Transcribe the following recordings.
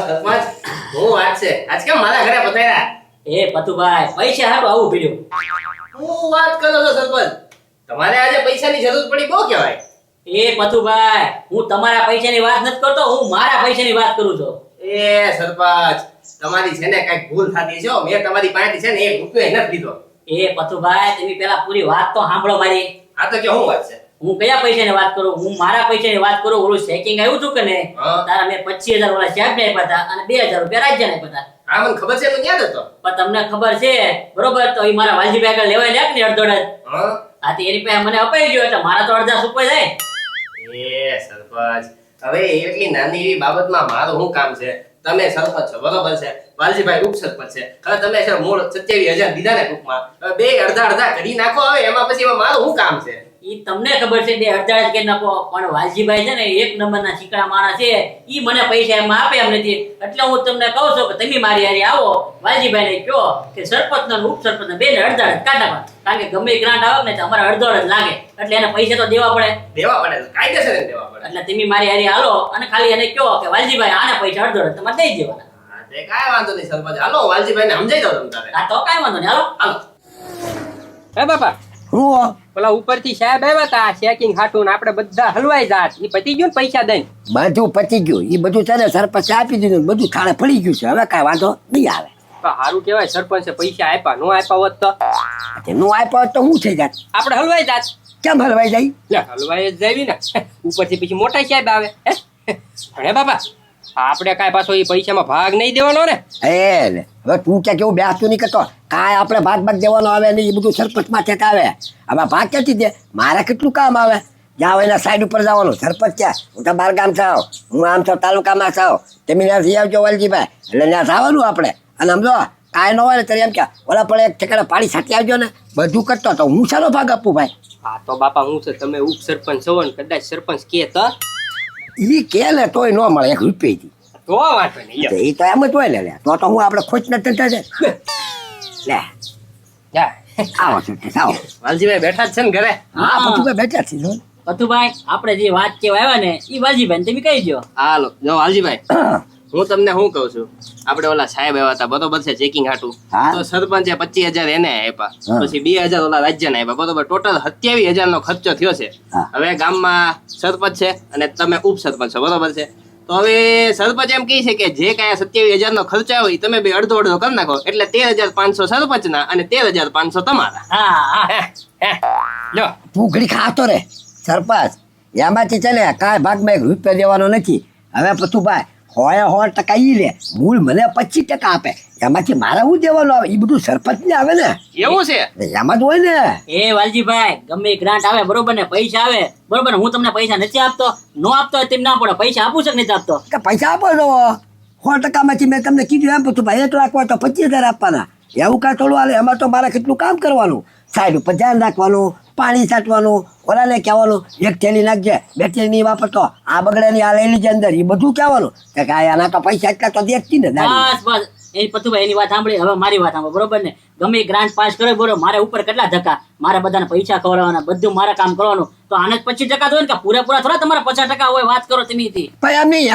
સરપંચ હું વાત છે આજ કેમ મારા ઘરે પધાર્યા? એ પતુભાઈ પૈસા હારું આવું પીડ્યું. હું વાત કરો છો સરપંચ? તમારે આજે પૈસાની જરૂર પડી બહુ કહેવાય. એ પતુભાઈ હું તમારા પૈસાની વાત નથી કરતો, હું મારા પૈસાની વાત કરું છું. એ સરપંચ તમારી છે ને કઈક ભૂલ થતી છે. મેં તમારી પાસેથી છે ને 1 રૂપિયો નથી લીધો. એ પતુભાઈ તમે પેલા પૂરી વાત તો સાંભળો મારી. આ તો કે હું વાત છે? હું કયા પૈસાની વાત કરું? હું મારા પૈસાની વાત કરું. ઓલું ચેકિંગ આવ્યું હતું કે ને, હા. તારા મેં 25,000 વાળા સાહેબને આપ્યા હતા અને 2,000 રૂપિયા રાજ્યને આપ્યા હતા. હા મને ખબર છે, તો ક્યાં હતો? પણ તમને ખબર છે બરોબર, તો એ મારા વાલજીભાઈ આગળ લેવાય લ્યા ને અડધો અડધ. હા આથી એની પાસે મને અપાઈ ગયો એટલે મારા તો અડધા સુપાઈ જાય. એ સરપંચ હવે એટલી નાની એવી બાબતમાં મારું શું કામ છે? તમે સરપંચ છો બરોબર છે, વાલજીભાઈ ઉપસરપંચ છે. હવે તમે છે મૂળ 27,000 દીધા ને ટૂંકમાં, હવે બે અડધા અડધા કરી નાખો. હવે એમાં પછી મારું શું કામ છે? ઈ તમને ખબર છે બે અડધા જ કે નાખો, પણ વાલજીભાઈ છે ને એક નંબરના ચીકણા માણસ છે. ઈ મને પૈસા એમાં આપે એમ નથી. એટલે હું તમને કહું છું કે તમે મારી હારે આવો, વાલજીભાઈને કહો કે સરપંચ ને ઉપસરપંચ બે ને અડધા જ કાઢ નાખો. કારણ કે ગમે ગ્રાન્ટ આવે ને તો અમારે અડધો જ લાગે, એટલે એને પૈસા તો દેવા પડે. દેવા પડે, કાયદેસર દેવા પડે. એટલે તમે મારી હારે હાલો અને ખાલી એને કહો કે વાલજીભાઈ આને પૈસા અડધો તમારે દઈ દેવાના. હા તે કાંઈ વાંધો નહીં સરપંચ, હાલો વાલજીભાઈને સમજાઈ દો તમે તારે. આ તો કાંઈ વાંધો નહીં, હાલો હાલો. હે બાપા, હું પેલા ઉપરથી સાહેબ આવ્યા હતા ચેકિંગ હાટું ને આપણે બધા હલવાઈ જાત. ઈ પતી ગયું ને પૈસા દઈને? બધું પતી ગયું. એ બધું છે ને સરપંચે આપી દીધું, બધું થાળે પડી ગયું છે. હવે કાંઈ વાંધો નહીં આવે. તો સારું કહેવાય, સરપંચે પૈસા આપ્યા. નો આપ્યા હોત તો નો આપ્યો હોત તો હું થઈ જાત? આપણે હલવાઈ જાત. કેમ હલવાઈ જાય? લે હલવાઈ જ જાવી ને. ઉપરથી પછી મોટા સાહેબ આવે. હે બાપા, આપણે કાંઈ પાછો એ પૈસામાં ભાગ નહીં દેવાનો ને? એ લે, હવે તું ક્યાં કેવું બેસતું નહીં કરતો? કાંઈ આપણે ભાગ દેવાનો આવે નહીં, એ બધું સરપંચ માથે જ આવે. હવે ભાગ ક્યાંથી દે? મારે કેટલું કામ આવે? જાઓ એના સાઈડ ઉપર જવાનું. સરપંચ ક્યાં? હું તો બાર ગામ થાવ, હું આમ તો તાલુકામાં થાવ. તમે ત્યાંથી આવજો વાલજીભાઈ, એટલે ત્યાં જવાનું આપણે. અને સમજો કાંઈ ન હોય ને ત્યારે એમ કે ઓલા પડે એક ઠેકાણે પાણી છાંટી આવજો ને, બધું કરતો તો હું સારો ભાગ આપું ભાઈ. હા તો બાપા હું છે, તમે ઉપસરપંચ છો ને, કદાચ સરપંચ કે તો એ કે ને તોય ન મળે 1 રૂપિયાથી. તો વાંધો નહીં. એ તો એમ જ હોય ને. લે તો હું આપણે ખોટ નથી થશે. લે જા. આવો છો આવો. વાલજીભાઈ બેઠા જ છે ને ઘરે? હા બધું બેઠા છે જો. પતુભાઈ આપણે જે વાત કેવા આવ્યા ને ઈ વાલજીભાઈ તમે કહી દો. હાલો જો વાલજીભાઈ, હું તમને શું કહું છું, આપણે ઓલા સાહેબ આવ્યા હતા બરોબર છે ચેકિંગ હાટું. હા. તો સરપંચે 25,000 એને આપ્યા, હા. પછી 2,000 ઓલા રાજ્યને આપ્યા, બરોબર ટોટલ 27,000 નો ખર્ચો થયો છે. હા. હવે ગામમાં સરપંચ છે અને તમે ઉપસરપંચ છો બરોબર છે. તો હવે સરપંચ એમ કહે છે કે જે કાંઈ 27,000 નો ખર્ચો આવ્યો એ તમે બે અડધો અડધો કરી નાખો, એટલે 13,500 સરપંચના અને 13,500 તમારા. હા હે હે લો તું ઘડી ખાતો રે સરપંચ. એમાંથી છે ને કાંઈ ભાગમાં 1 રૂપિયા દેવાનો નથી. હવે પછી ભાઈ 100% ઈ લે, મૂળ મને 25% આપે. એમાંથી મારે શું દેવાનું આવે? એ બધું સરપંચ ને આવે ને, એવું છે? એમાં જ હોય ને. એ વાલજીભાઈ ગમે ગ્રાન્ટ આવે બરોબર ને, પૈસા આવે બરોબર ને, હું તમને પૈસા નથી આપતો, નો આપતો હોય તેમ ના પડે. પૈસા આપું છે કે નથી આપતો? કે પૈસા આપો છો 100% માંથી મેં તમને કીધું એમ પછી ભાઈ 1 લાખ હોય તો 25,000 આપવાના. એવું કાંઈ થોડું હાલે? એમાં તો મારે કેટલું કામ કરવાનું. સાઈડ ઉપર ધ્યાન રાખવાનું, પાણી છાંટવાનું, ઓલાને કહેવાનું 1 થેલી નાખજે, 2 થેલી નહીં વાપરતો, આ બગડે ની આ લઈ લીજે અંદર, એ બધું કહેવાનું. કે કાંઈ આના તો પૈસા એટલા તો દેખતી ને દાડી. બસ બસ એ પતુભાઈ એની વાત સાંભળી, હવે મારી વાત સાંભળો બરોબર ને. ગમે ગ્રાન્ટ પાસ કરે બરોબર, મારે ઉપર કેટલા ધક્કા, મારે બધાને પૈસા ખવડાવવાના, બધું મારે કામ કરવાનું. તો આને જ 25% હોય ને, કે પૂરેપૂરા થોડા તમારા 50% હોય? વાત કરો તમે થી. ભાઈ એમ નહીં,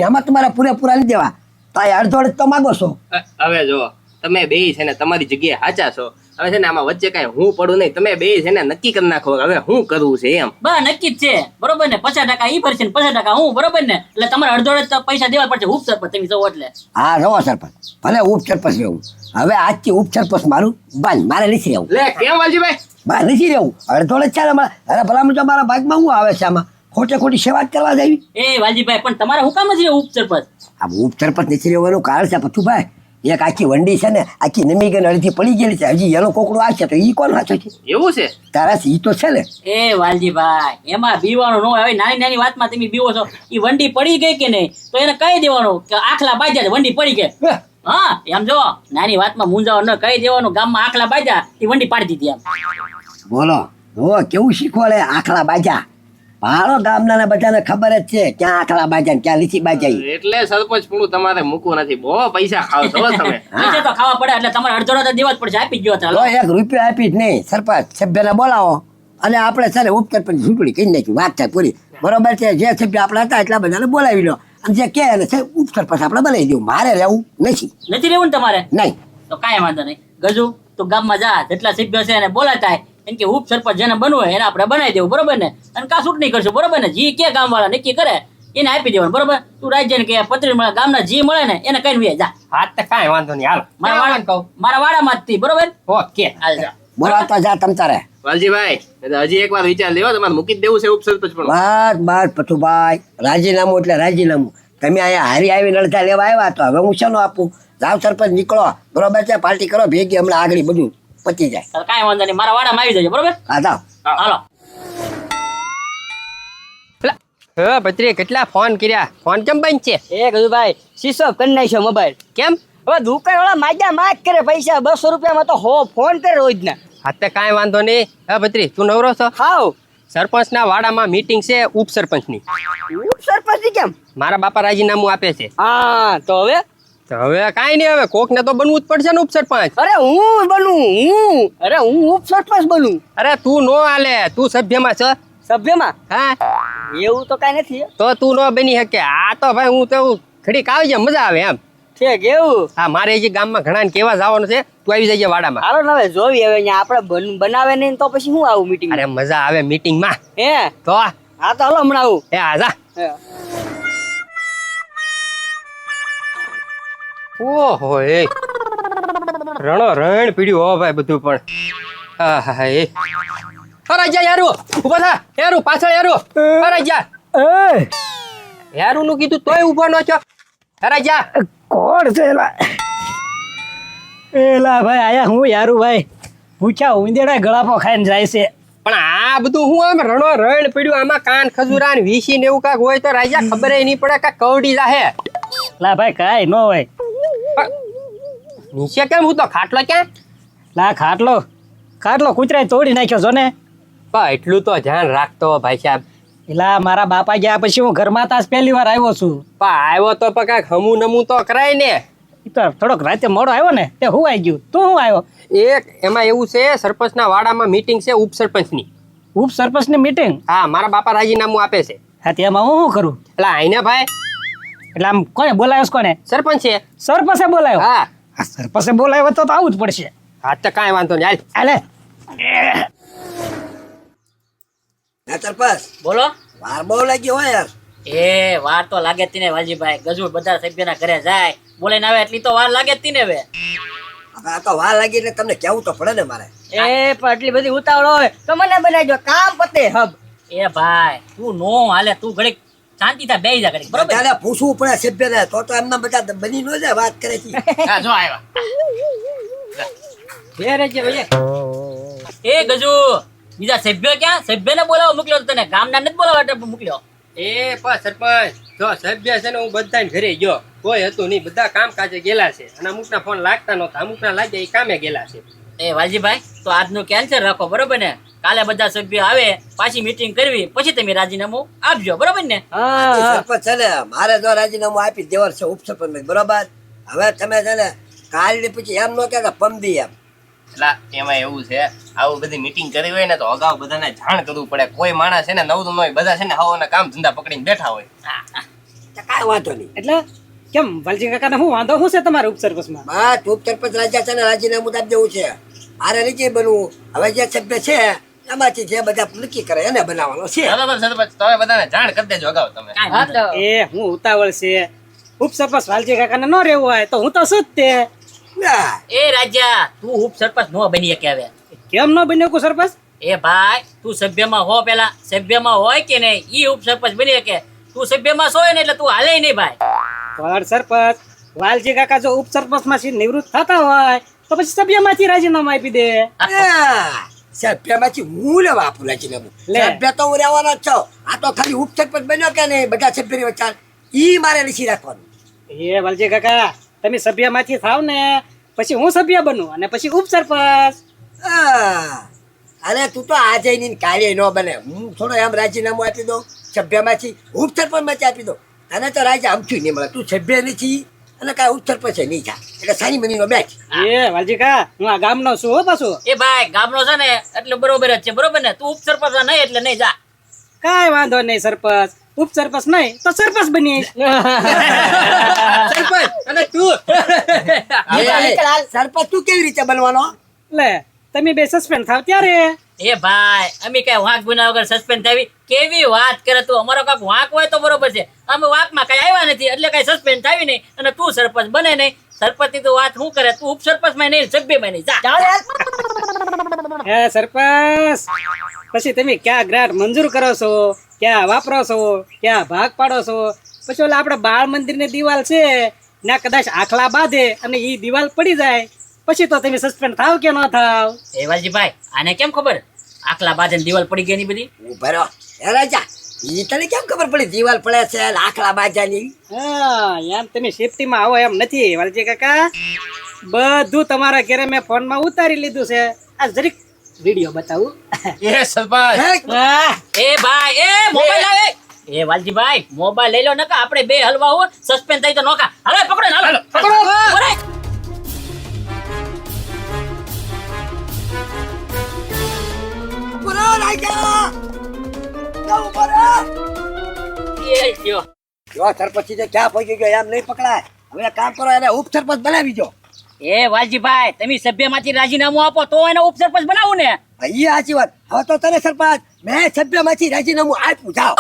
એમાં તમારે પૂરેપૂરા નહીં દેવા. તો આ અડધો અડધ તો માગો છો. હવે જો તમે બે છે ને તમારી જગ્યાએ સાચા છો. હવે છે ને આમાં વચ્ચે કાંઈ હું પડું નહીં. તમે બે છે ને નક્કી કરી નાખો હવે શું કરવું છે એમ. બસ નક્કી જ છે બરોબર ને. 50% ઈ ભરશે ને 50% હું બરોબર ને. એટલે તમારે અડધો અડધ તો પૈસા દેવા પડશે. ઉપસરપંચ તમે છો એટલે. હા રવો સરપંચ, ભલે ઉપસરપંચ રહેવું. હવે આજથી ઉપસરપંચ મારું બંધ, મારે નથી રહેવું. લે કેમ વાલજીભાઈ? બહાર નથી રહેવું. અડધો અડધ ચાલે મારે. અરે ભલામણ તો મારા ભાગમાં શું આવે છે? આમાં ખોટે ખોટી સેવા જ કરવા દેવી. એ વાલજીભાઈ પણ તમારે હું કામ જ ઉપસરપંચ? આ ઉપસરપંચ નથી રહેવાનું કારણ છે પથુભાઈ, એક આખી વંડી છે ને આખી નમી ગઈ, અડધી પડી ગયેલી છે. હજી એનો કોકડો આવશે તો ઈ કોણ વાંચો છે? એવું છે? તારા ઈ તો છે ને. એ વાલજીભાઈ એમાં બીવાનું ન હોય. નાની નાની વાતમાં તમે બીવો છો. ઈ વંડી પડી ગઈ કે નહીં તો એને કહી દેવાનું કે આખલા બાજ્યા છે, વંડી પડી ગઈ. હા એમ જો નાની વાતમાં મૂંઝાવ ન કહી દેવાનું. ગામમાં આખલા બાજ્યા એ વંડી પાડી દીધી એમ. બોલો હો કેવું શીખવાડે આખલા બાજા. ભાડો ગામના બધાને ખબર જ છે ક્યાં આખલા બાજા ને ક્યાં લીચી બાજા. એટલે સરપંચ પૂરું તમારે મૂકવું નથી. બહુ પૈસા ખાવ છો તમે. પૈસા તો ખાવા પડે એટલે તમારે અડધો અડધો દેવા જ પડશે. આપી જ ગયો તો ચાલો. 1 રૂપિયો આપી જ નહીં. સરપંચ સભ્યને બોલાવો અને આપણે છે ને ઉપસરપંચ ચૂંટણી કરી નાખી. વાત થાય પૂરી. બરોબર છે? જે સભ્ય આપણે હતા એટલા બધાને બોલાવી લો અને જે કહે એને છે ઉપસરપંચ આપણે બનાવી દઉં. મારે રહેવું નથી. નથી રહેવું ને તમારે નહીં. તો કાંઈ વાંધો નહીં. ગજુ તું ગામમાં જા, જેટલા સભ્યો છે એને બોલાતા એમ કે ઉપ સરપંચ જેને બનવું હોય એને આપણે બનાવી દેવું, બરોબર ને? અને કા ચૂંટણી કરશું, બરોબર ને? જી કે ગામવાળા નક્કી કરે એને આપી દેવાનું, બરોબર? તું રાજ્યને કે પત્રી મળે, ગામના જી મળે ને એને કઈ વે જા. હા તો કાંઈ વાંધો નહીં, હાલો મારા વાડામાં જ થી, બરોબર? ઓકે. હાલ જા. બોલાવતા જા તમ તારે. વાલજીભાઈ હજી એક વાર વિચાર લેવો, તમારે મૂકી જ દેવું છે ઉપસરપંચ પણ. બસ પથુભાઈ, રાજીનામું એટલે રાજીનામું. તમે અહીંયા હારી આવીને અડધા લેવા આવ્યા તો હવે હું શાનો આપું? જાવ સરપંચ નીકળો, બરોબર છે? પાર્ટી કરો ભેગી, હમણાં આગળ બધું પતી જાય. ચાલ કાંઈ વાંધો નહીં, મારા વાડામાં આવી જજો, બરોબર? હા જાવ. હાલો. હા ભત્રી, કેટલા ફોન કર્યા? ફોન કેમ બંધ છે? એ ગજુભાઈ શીશો કરી નાખ્યો મોબાઈલ. કેમ? હવે દુકાન વાળા માગ્યા માગ કરે પૈસા, 200 રૂપિયામાં તો ફોન કરે રોજના. હા તો કાંઈ વાંધો નહીં. હા ભત્રી, તું નવરો છો? હાવ સરપંચના વાડામાં મીટિંગ છે ઉપસરપંચની. સરપંચ કેમ? મારા બાપા રાજીનામું આપે છે. હા તો હવે તો હવે કાંઈ નહીં, હવે કોકને તો બનવું જ પડશે ને ઉપસરપંચ. અરે હું ઉપસરપંચ બનું. અરે તું નો હાલે, તું સભ્યમાં છે. સભ્યમાં હા એવું તો કાંઈ નથી. તો તું નો બની શકે. આ તો ભાઈ હું તો ઘડીક આવી જાય, મજા આવે એમ. ઠીક એવું. હા, મારે હજી ગામમાં ઘણા કેવા જવાનું છે. તું આવી જજે વાડામાં. હાલો ને હવે જોવી, હવે અહીંયા આપણે બનાવે નહીં તો પછી હું આવું મીટિંગ? અરે મજા આવે મીટિંગમાં. હે તો હા તો હાલો હમણાં આવું. એ આજા. હે. ઓહો એ રણો રણ પીડ્યું હો ભાઈ બધું પણ. આહા એ અરે જા યારું, ઉભા થા યારું, પાછળ યારું. અરે જા યારું નું કીધું તોય ઉભો ન છો. અરે જા. કોણ છે એલા ભાઈ? આયા હું યારું ભાઈ, પૂછ્યા ઉંદેડા ગળાપો ખાઈને જાય છે. પણ આ બધું હું આમ રણો રણ પીડ્યું, આમાં કાન ખજૂરા ને વીસી ને એવું કાંક હોય તો રાજા ખબર નહીં પડે કે કવડી જાહે. લા ભાઈ કાંઈ ન હોય. નીચે કેમ? હું તો ખાટલો ક્યાં? લા ખાટલો કૂતરાએ તોડી નાખ્યો છો ને. પણ એટલું તો ધ્યાન રાખતો ભાઈ સાહેબ. એલા મારા બાપા ગયા પછી હું ઘરમાં તાસ પહેલી વાર આવ્યો છું. પણ આવ્યો તો પણ કાંઈક હમું નમું તો કરાય ને. ઈ તો થોડોક રાતે મોડો આવ્યો ને તે હું આવી ગયું. તું હું આવ્યો? એક એમાં એવું છે, સરપંચના વાડામાં મીટિંગ છે ઉપસરપંચની. ઉપ સરપંચની મીટિંગ? હા, મારા બાપા રાજીનામું આપે છે. હા તેમાં હું શું કરું? એટલે આઈને ભાઈ એટલે આમ કોને બોલાવ્યો છે? કોને? સરપંચ છે. સરપંચે બોલાવ્યો? હા હા સરપંચે બોલાવ્યો તો આવું જ પડશે. હા તો કાંઈ વાંધો નહીં, હાલ. હાલે. સરપંચ બોલો. વાર બહુ લાગી હોય યાર. એ વાર તો લાગે જ તી ને વાલજીભાઈ. ગજુ બધા સભ્યના ઘરે જાય, બોલાઈને આવે એટલી તો વાર લાગે જ તી ને. હવે હવે આ તો વાર લાગી એટલે તમને કહેવું તો પડે ને મારે. એ પણ આટલી બધી ઉતાવળ હોય તો મને બનાવજો, કામ પતે હબ. એ ભાઈ તું નો હાલે, તું ઘડીક શાંતિ થાય, બેહી જા ઘડીક, બરોબર? બધાને પૂછવું પડે સભ્યને, તો એમના બધા બની ન જાય વાત કરે છે. હા જો આવ્યા. બે રહેજે ભાઈ. એ ગજુ બીજા સભ્યો ક્યાં? સભ્યને બોલાવો મોકલ્યો તો તને, ગામના નથી બોલાવવા એટલે મોકલ્યો. એ પણ સરપંચ જો સભ્ય છે ને, હું બધાને ઘરે ગયો, કોઈ હતું નહીં, બધા કામ કાજે ગયેલા છે. અને અમુકના ફોન લાગતા નહોતા, અમુકના લાગ્યા, એ કામે ગયેલા છે. એ વાલજીભાઈ તો આજનું કેન્સલ રાખો, બરોબર ને? કાલે બધા સભ્યો આવે, પાછી મીટિંગ કરવી, પછી તમે રાજીનામું આપજો, બરોબર ને? હા સરપંચ છે ને, મારે જો રાજીનામું આપી દેવાનું છે ઉપસરપંચ, બરોબર? હવે તમે છે ને કાલે પછી એમ ન કે પમદી એમ. એટલે એમાં એવું છે, આવું બધી મીટિંગ કરી હોય ને તો અગાઉ બધાને જાણ કરવું પડે. કોઈ માણસ છે ને નવરું ન હોય, બધા છે ને હવાના કામ ધંધા પકડીને બેઠા હોય. કાંઈ વાંધો નહીં. એટલે કેમ વાલજી કાકાને શું વાંધો શું છે તમારા ઉપ સરપંચમાં? બસ ઉપસરપંચ રાજા છે ને રાજીનામું આપી દેવું છે. મારે નથી બનવું. હવે જે સભ્ય છે એમાંથી જે બધા નક્કી કરે એને બનાવવાનો છે. બરાબર સરપંચ, તમે બધાને જાણ કરી દેજો અગાઉ તમે. કાંઈ વાંધો નહીં. એ હું ઉતાવળ છે. ઉપ સરપંચ વાલજી કાકાને ન રહેવું હોય તો હું તો શું જ તે. ના, એ રાજા તું ઉપ સરપંચ નો બની શકે હવે. કેમ ન બન્યો કો સરપંચ? એ ભાઈ તું સભ્યમાં હો, પેલા સભ્યમાં હોય કે નહીં ઈ ઉપ સરપંચ બની શકે. તું સભ્યમાં છો ને એટલે તું હાલે નહીં ભાઈ. પણ સરપંચ વાલજી કાકા જો ઉપ સરપંચમાંથી નિવૃત્ત થતા હોય તો પછી સભ્યમાંથી રાજીનામું આપી દે. ના, સભ્યમાંથી હું લેવા આપું રાજીનામું. લે. સભ્ય તો હું રહેવાનો જ છું. આ તો ખાલી ઉપસરપંચ બન્યો કે નહીં, બધા સભ્યની વચ્ચે ઈ મારે નથી રાખવાનું. એ વાલજી કાકા તમે સભ્યમાંથી થાવ ને પછી હું સભ્ય બનું અને પછી ઉપ સરપંચ. હા, અને તું તો આજે ની કાર્ય ન બને. હું થોડો એમ રાજીનામું આપી દઉં સભ્યમાંથી ઉપસરપંચમાંથી આપી દઉં. તને તો રાજા આમથી નહીં મળે. તું સભ્ય નથી અને કાંઈ ઉપસરપંચ નહીં થાય. એટલે સાની મનીનો બેચ. એ વાલજી કાકા હું આ ગામનો છું હો પાછું. એ ભાઈ ગામનો છે ને એટલે બરોબર જ છે, બરોબર ને? તું ઉપ સરપંચ નહીં એટલે નહીં જા. કાંઈ વાંધો નહીં સરપંચ. ઉપસરપંચ નહીં તો સરપંચ બની સરપંચ અને તું સરપંચ તું કેવી રીતે બનવાનો લે તમે બે સસ્પેન્ડ થાવ ત્યારે એ ભાઈ અમે કઈ વાંક ગુના વગર સસ્પેન્ડ થાવી કેવી વાત કરે તું અમારો કાક વાંક હોય તો બરોબર છે અમે વાંકમાં કઈ આવ્યા નથી એટલે કઈ સસ્પેન્ડ થાવી નહીં અને તું સરપંચ બને નહીં સરપંચ ની તો વાત શું કરે તું ઉપસરપંચ માં નહીં સભ્યમાં નહીં જા હે સરપંચ પછી તમે ક્યાં ગ્રાન્ટ મંજૂર કરો છો ક્યાં વાપરો છો ક્યાં ભાગ પાડો છો પછી ઓલા આપણે બાળ મંદિર ની દિવાલ છે ના કદાચ આખલા બાંધે અને ઈ દિવાલ પડી જાય પછી તો તમે સસ્પેન્ડ થાવ કે ન થાવ એ વાલજીભાઈ આને કેમ ખબર આખલા બાજે દિવાલ પડી ગઈ ની બધી ઉભા રહો હે રાજા ઈ તને કેમ ખબર પડી દિવાલ પડે છે લાકડા બાજાની હા એમ તમે સેફટી માં આવો એમ નથી વાલજી કાકા બધું તમારા ઘરે મેં ફોન માં ઉતારી લીધું છે આ જરીક વિડીયો બતાવું એ સરપંચ એ ભાઈ એ મોબાઈલ આવે એ વાલજીભાઈ મોબાઈલ લઈ લો નકા આપણે બે હલવા હો સસ્પેન્ડ થઈ તો નોકા હાલો પકડો ને હાલો પકડો ઓરે બરો રાજા જાવ બરો એ જો જો સરપંચ છે ક્યાં પહોંચી ગયો એમ નહીં પકડાય હવે એક કામ કરો એને ઉપસરપંચ બનાવી દો એ વાલજીભાઈ તમે સભ્યમાંથી રાજીનામું આપો તો એને ઉપસરપંચ બનાવું ને એ સાચી વાત હવે તો તને સરપંચ મેં સભ્યમાંથી રાજીનામું આપ્યું જાઓ